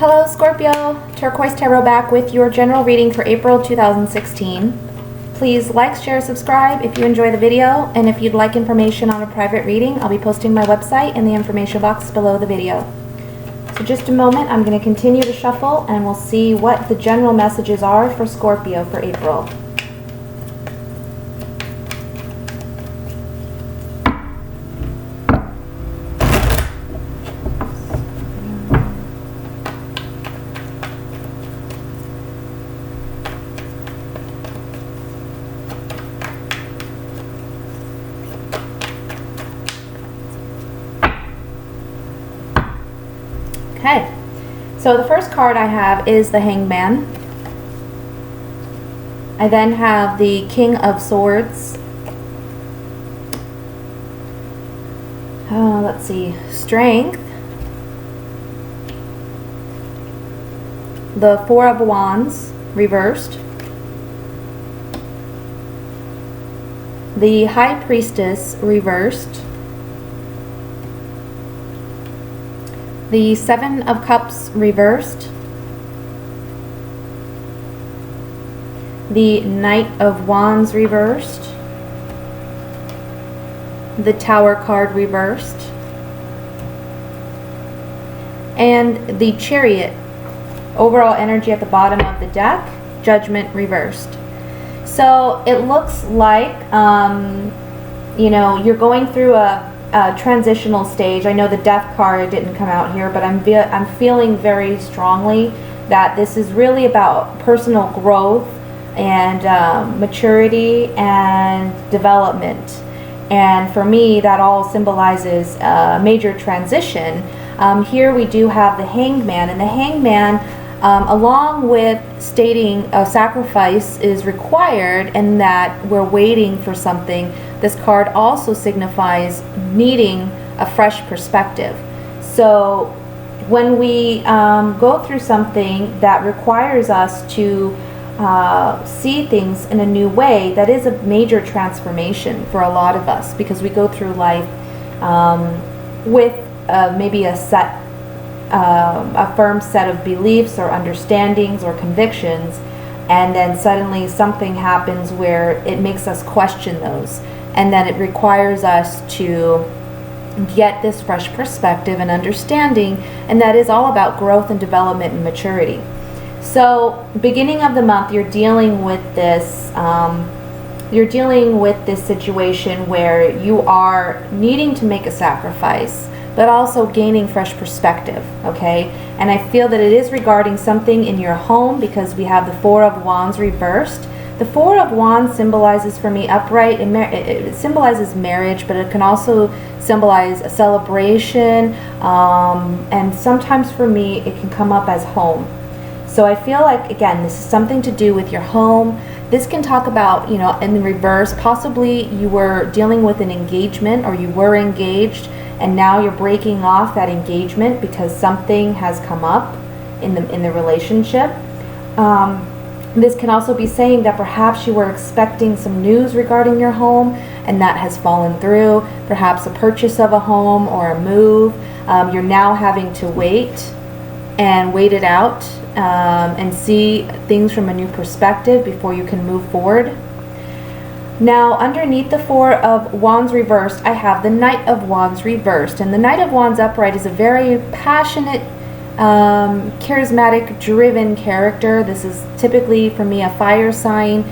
Hello Scorpio, Turquoise Tarot back with your general reading for April 2016. Please like, share, subscribe if you enjoy the video, and if you'd like information on a private reading, I'll be posting my website in the information box below the video. So just a moment, I'm going to continue to shuffle and we'll see what the general messages are for Scorpio for April. Okay, so the first card I have is the Hangman. I then have the King of Swords. Let's see, Strength. The Four of Wands, reversed. The High Priestess, reversed. The Seven of Cups, reversed. The Knight of Wands, reversed. The Tower card, reversed. And the Chariot, overall energy at the bottom of the deck, Judgment, reversed. So it looks like, you're going through a transitional stage. I know the Death card didn't come out here, but I'm feeling very strongly that this is really about personal growth and maturity and development. And for me, that all symbolizes a major transition. Here we do have the Hangman, and the Hangman, along with stating a sacrifice is required and that we're waiting for something, this card also signifies needing a fresh perspective. So when we go through something that requires us to see things in a new way, that is a major transformation for a lot of us, because we go through life with maybe a firm set of beliefs or understandings or convictions, and then suddenly something happens where it makes us question those. And then it requires us to get this fresh perspective and understanding, and that is all about growth and development and maturity. So beginning of the month, you're dealing with this situation where you are needing to make a sacrifice, but also gaining fresh perspective, okay? And I feel that it is regarding something in your home, because we have the Four of Wands reversed. The Four of Wands symbolizes for me upright, and it symbolizes marriage, but it can also symbolize a celebration, and sometimes for me it can come up as home. So I feel like, again, this is something to do with your home. This can talk about, in the reverse, possibly you were dealing with an engagement, or you were engaged, and now you're breaking off that engagement because something has come up in the relationship. This can also be saying that perhaps you were expecting some news regarding your home and that has fallen through, perhaps a purchase of a home or a move. You're now having to wait it out and see things from a new perspective before you can move forward. Now, underneath the Four of Wands reversed, I have the Knight of Wands reversed. And the Knight of Wands upright is a very passionate, charismatic, driven character. This is typically, for me, a fire sign,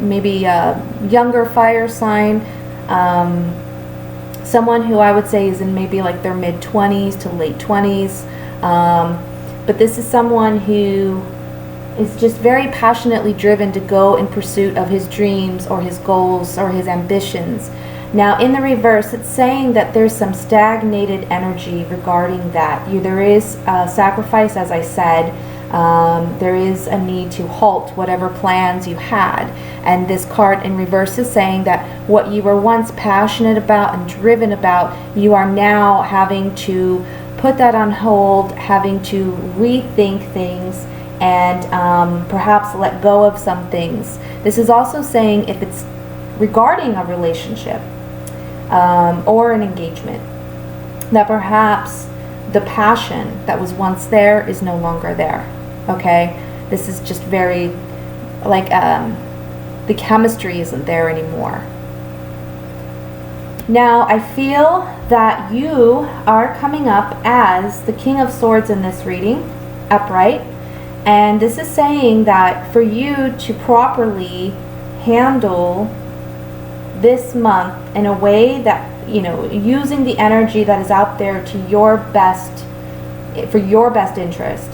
maybe a younger fire sign, someone who I would say is in maybe like their mid-20s to late 20s. But this is someone who is just very passionately driven to go in pursuit of his dreams or his goals or his ambitions. Now in the reverse, it's saying that there's some stagnated energy regarding that. There is a sacrifice, as I said. There is a need to halt whatever plans you had. And this card in reverse is saying that what you were once passionate about and driven about, you are now having to put that on hold, having to rethink things, and perhaps let go of some things. This is also saying if it's regarding a relationship or an engagement, that perhaps the passion that was once there is no longer there. Okay, this is just very like the chemistry isn't there anymore. Now I feel that you are coming up as the King of Swords in this reading, upright, and this is saying that for you to properly handle this month in a way that, you know, using the energy that is out there to your best, for your best interest,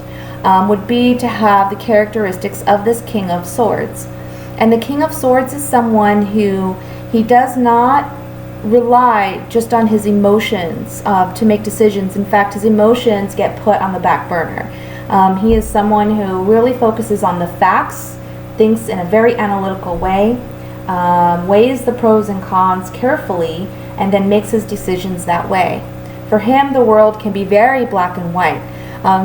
would be to have the characteristics of this King of Swords. And the King of Swords is someone who, he does not rely just on his emotions to make decisions. In fact, his emotions get put on the back burner. He is someone who really focuses on the facts, thinks in a very analytical way, weighs the pros and cons carefully, and then makes his decisions that way. For him, the world can be very black and white.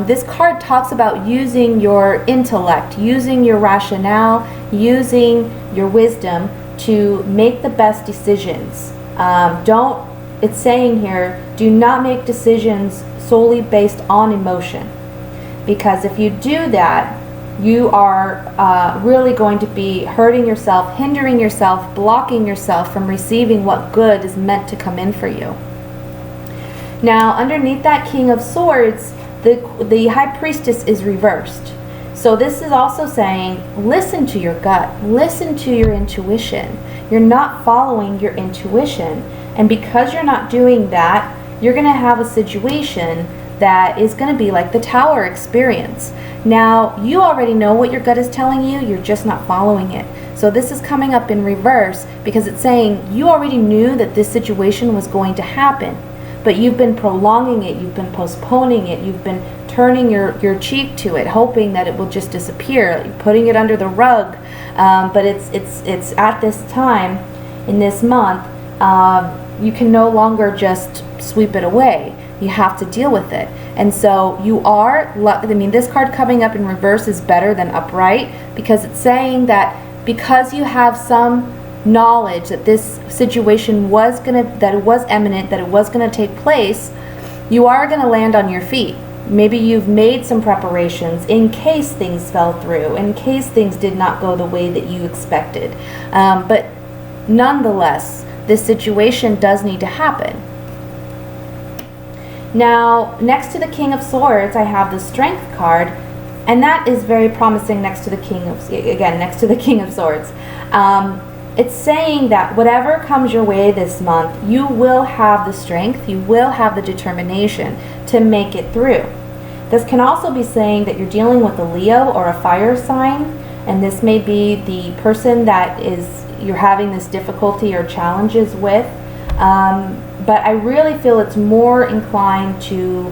This card talks about using your intellect, using your rationale, using your wisdom to make the best decisions. It's saying here, do not make decisions solely based on emotion. Because if you do that, you are really going to be hurting yourself, hindering yourself, blocking yourself from receiving what good is meant to come in for you. Now, underneath that King of Swords, the High Priestess is reversed. So this is also saying, listen to your gut, listen to your intuition. You're not following your intuition. And because you're not doing that, you're going to have a situation that is going to be like the Tower experience. Now, you already know what your gut is telling you, you're just not following it. So this is coming up in reverse because it's saying you already knew that this situation was going to happen, but you've been prolonging it, you've been postponing it, you've been turning your cheek to it, hoping that it will just disappear, putting it under the rug. But it's at this time, in this month, you can no longer just sweep it away. You have to deal with it. And so you are, I mean, this card coming up in reverse is better than upright because it's saying that because you have some knowledge that this situation was that it was imminent, that it was gonna take place, you are gonna land on your feet. Maybe you've made some preparations in case things fell through, in case things did not go the way that you expected. But nonetheless, this situation does need to happen. Now, next to the King of Swords, I have the Strength card, and that is very promising next to the next to the King of Swords. It's saying that whatever comes your way this month, you will have the strength, you will have the determination to make it through. This can also be saying that you're dealing with a Leo or a fire sign, and this may be the person that you're having this difficulty or challenges with. But I really feel it's more inclined to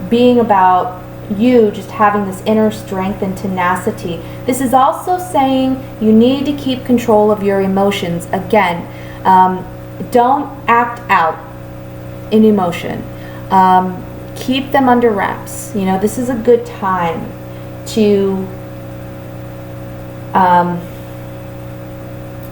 being about you just having this inner strength and tenacity. This is also saying you need to keep control of your emotions. Again, don't act out in emotion. Keep them under wraps. You know, this is a good time to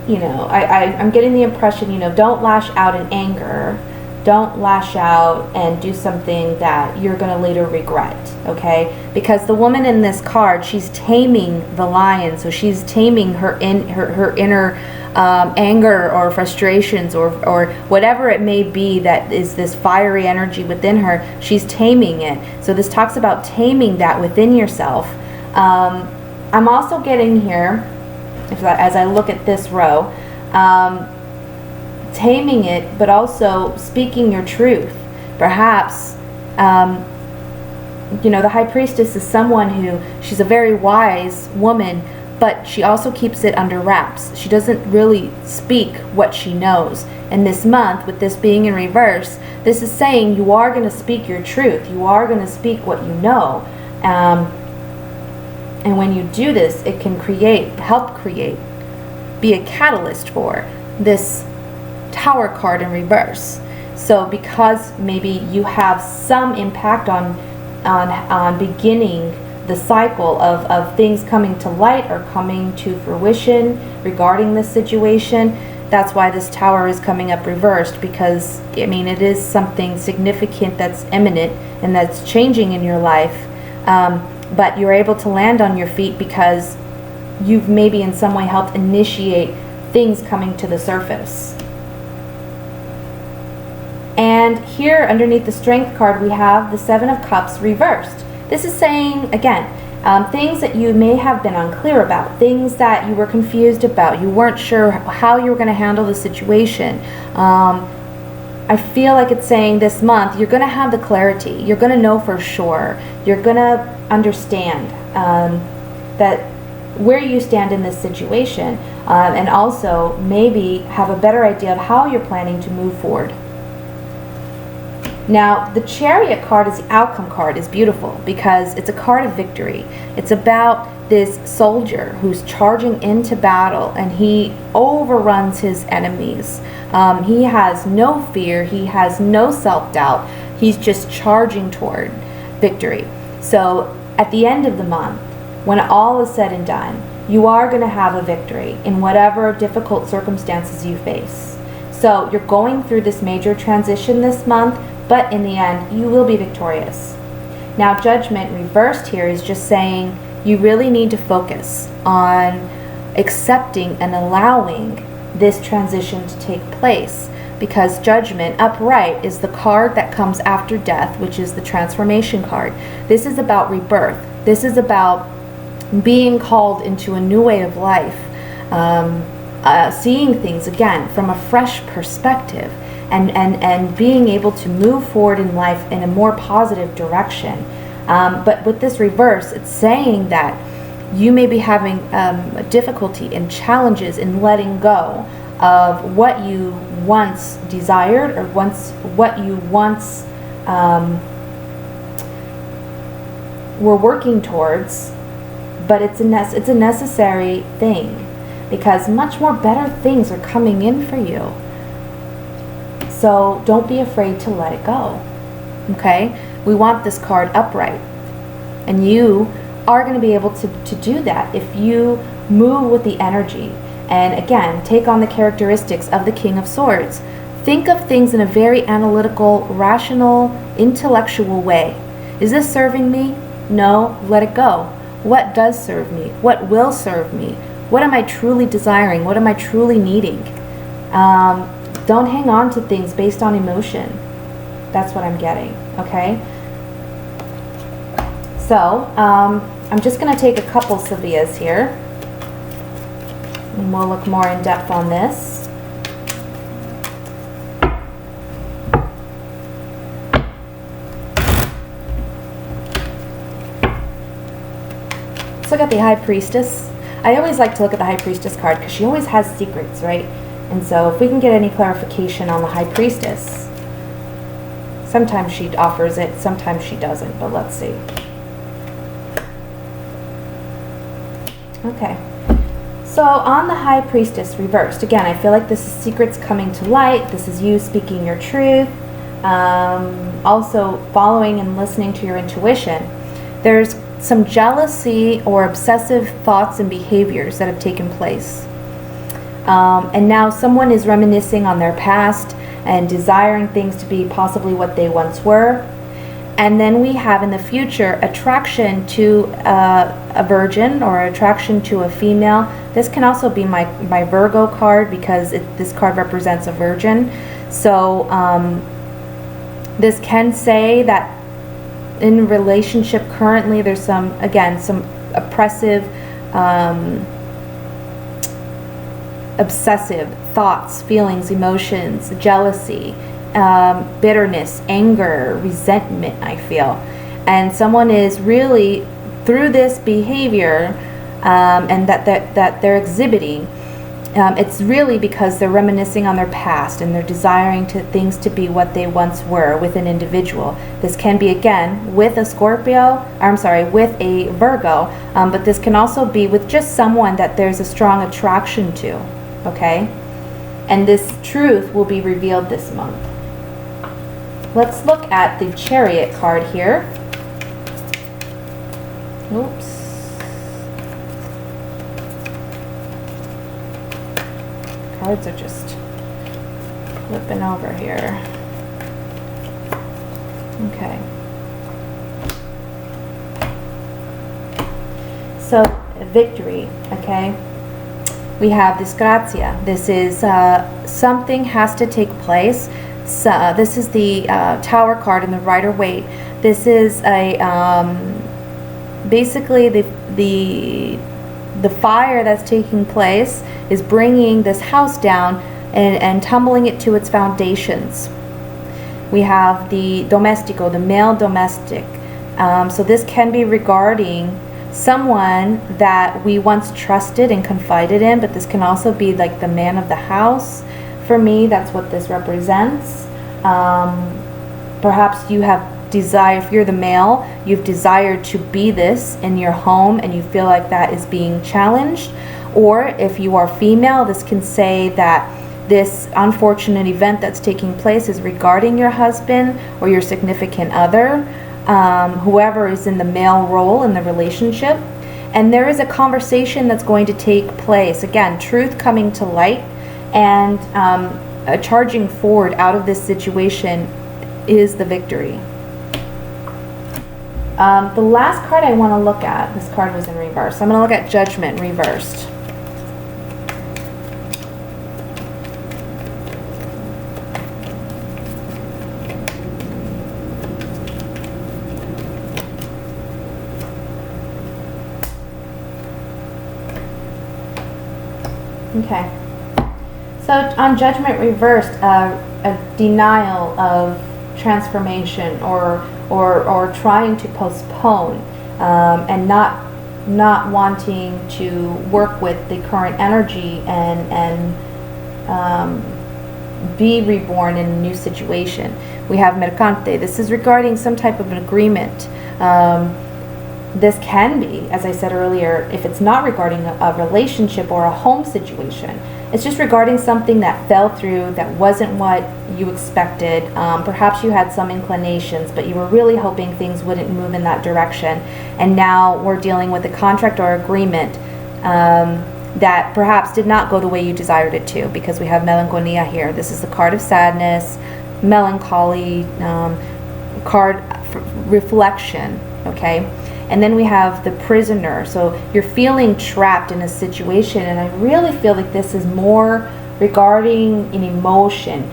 you know, I'm getting the impression, you know, don't lash out in anger. Don't lash out and do something that you're going to later regret, okay? Because the woman in this card, she's taming the lion. So she's taming her inner anger or frustrations or whatever it may be that is this fiery energy within her. She's taming it. So this talks about taming that within yourself. I'm also getting here, as I look at this row, taming it, but also speaking your truth. Perhaps, you know, the High Priestess is someone who, she's a very wise woman, but she also keeps it under wraps. She doesn't really speak what she knows. And this month, with this being in reverse, this is saying you are going to speak your truth. You are going to speak what you know. And when you do this, it can help create, be a catalyst for this Tower card in reverse. So because maybe you have some impact on beginning the cycle of things coming to light or coming to fruition regarding this situation, That's why this Tower is coming up reversed, because, I mean, it is something significant that's imminent and that's changing in your life. But you're able to land on your feet because you've maybe in some way helped initiate things coming to the surface. And here underneath the Strength card, we have the Seven of Cups reversed. This is saying, again, things that you may have been unclear about, things that you were confused about, you weren't sure how you were going to handle the situation. I feel like it's saying this month you're going to have the clarity, you're going to know for sure, you're going to understand that where you stand in this situation, and also maybe have a better idea of how you're planning to move forward. Now, the Chariot card is the outcome card, is beautiful because it's a card of victory. It's about this soldier who's charging into battle and he overruns his enemies. He has no fear, he has no self-doubt, he's just charging toward victory. So at the end of the month, when all is said and done, you are going to have a victory in whatever difficult circumstances you face. So you're going through this major transition this month, but in the end, you will be victorious. Now, Judgment reversed here is just saying you really need to focus on accepting and allowing this transition to take place, because Judgment upright is the card that comes after death, which is the transformation card. This is about rebirth. This is about being called into a new way of life, seeing things again from a fresh perspective, and being able to move forward in life in a more positive direction. But with this reverse, it's saying that you may be having difficulty and challenges in letting go of what you once desired, or what you once were working towards. But it's a necessary thing, because much more better things are coming in for you. So don't be afraid to let it go. Okay? We want this card upright. And you are going to be able to do that if you move with the energy. And again, take on the characteristics of the King of Swords. Think of things in a very analytical, rational, intellectual way. Is this serving me? No, let it go. What does serve me? What will serve me? What am I truly desiring? What am I truly needing? Don't hang on to things based on emotion. That's what I'm getting, okay? So, I'm just going to take a couple Savias here, and we'll look more in depth on this. Let's look at the High Priestess. I always like to look at the High Priestess card because she always has secrets, right? And so if we can get any clarification on the High Priestess, sometimes she offers it, sometimes she doesn't, but let's see. Okay, so on the High Priestess reversed, again, I feel like this is secrets coming to light. This is you speaking your truth, also following and listening to your intuition. There's some jealousy or obsessive thoughts and behaviors that have taken place. And now someone is reminiscing on their past and desiring things to be possibly what they once were. And then we have in the future attraction to a virgin or attraction to a female. This can also be my Virgo card, because this card represents a virgin. So this can say that in relationship currently there's some oppressive, obsessive thoughts, feelings, emotions, jealousy, bitterness, anger, resentment, I feel. And someone is really, through this behavior and that they're exhibiting, it's really because they're reminiscing on their past and they're desiring things to be what they once were with an individual. This can be, again, with a Scorpio, with a Virgo, but this can also be with just someone that there's a strong attraction to, okay? And this truth will be revealed this month. Let's look at the Chariot card here. Oops. cards are just flipping over here. Okay. So, victory, okay? We have disgrazia. This is something has to take place. So, this is the Tower card in the Rider-Waite. This is a basically the fire that's taking place is bringing this house down and tumbling it to its foundations. We have the domestico, the male domestic. So this can be regarding someone that we once trusted and confided in, but this can also be like the man of the house. For me, that's what this represents. Perhaps you have desire, if you're the male, you've desired to be this in your home and you feel like that is being challenged. Or if you are female, this can say that this unfortunate event that's taking place is regarding your husband or your significant other, whoever is in the male role in the relationship. And there is a conversation that's going to take place. Again, truth coming to light and charging forward out of this situation is the victory. The last card I want to look at, this card was in reverse. I'm going to look at Judgment reversed. Okay. So on Judgment reversed, a denial of transformation or trying to postpone and not wanting to work with the current energy and be reborn in a new situation. We have Mercante. This is regarding some type of an agreement. This can be, as I said earlier, if it's not regarding a relationship or a home situation, it's just regarding something that fell through, that wasn't what you expected. Perhaps you had some inclinations, but you were really hoping things wouldn't move in that direction. And now we're dealing with a contract or agreement that perhaps did not go the way you desired it to, because we have melancholia here. This is the card of sadness, melancholy, card reflection, okay? And then we have the prisoner. So you're feeling trapped in a situation, and I really feel like this is more regarding an emotion.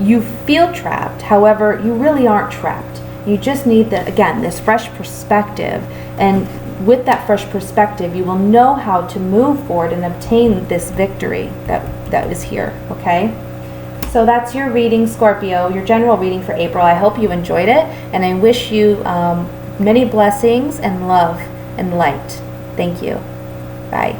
You feel trapped, however, you really aren't trapped. You just need, again, this fresh perspective. And with that fresh perspective, you will know how to move forward and obtain this victory that is here, okay? So that's your reading, Scorpio, your general reading for April. I hope you enjoyed it, and I wish you many blessings and love and light. Thank you. Bye.